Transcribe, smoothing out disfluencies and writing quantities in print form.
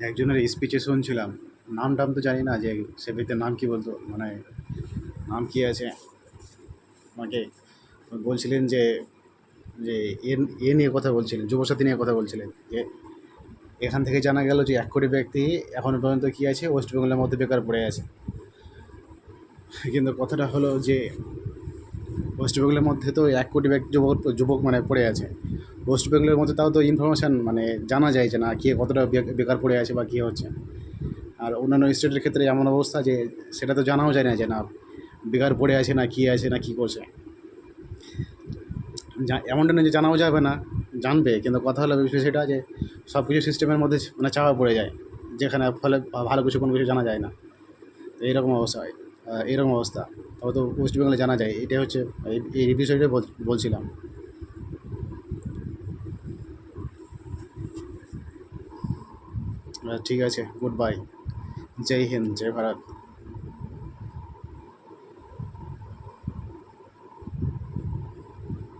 একজনের স্পিচে শুনছিলাম, নাম টাম তো জানি না, যে সে ব্যক্তির নাম কি বলতো, মানে নাম কি আছে আমাকে বলছিলেন যে যে এ এ নিয়ে কথা বলছিলেন, যুবসাথী নিয়ে কথা বলছিলেন, যে এখান থেকে জানা গেল যে 1 কোটি ব্যক্তি এখনো পর্যন্ত কি আছে, ওয়েস্ট বেঙ্গলের মধ্যে বেকার পড়ে আছে। কিন্তু কথাটা হলো যে ওয়েস্ট বেঙ্গলের মধ্যে তো 1 কোটি ব্যক্তি যুবক যুবক মানে পড়ে আছে। ওয়েস্ট বেঙ্গলের মধ্যে তাও তো ইনফরমেশান মানে জানা যায় যে না কে কতটা বেকার পড়ে আছে বা কী হচ্ছে। আর অন্যান্য স্টেটের ক্ষেত্রে এমন অবস্থা যে সেটা তো জানাও যায় না যে না বেকার পড়ে আছে না কী আছে না কী করছে। এমনটা না যে জানাও যাবে না, জানবে, কিন্তু কথা হলো বিষয়টা যে সব কিছু সিস্টেমের মধ্যে মানে চাপা পড়ে যায়, যেখানে ফলে ভালো কিছু কোনো কিছু জানা যায় না। তো এইরকম অবস্থা হয়, এইরকম অবস্থা। তবে তো ওয়েস্ট বেঙ্গলে জানা যায়, এটাই হচ্ছে এই বিষয়টাই বলছিলাম। ঠিক আছে, গুড বাই। জয় হিন্দ, জয় ভারত।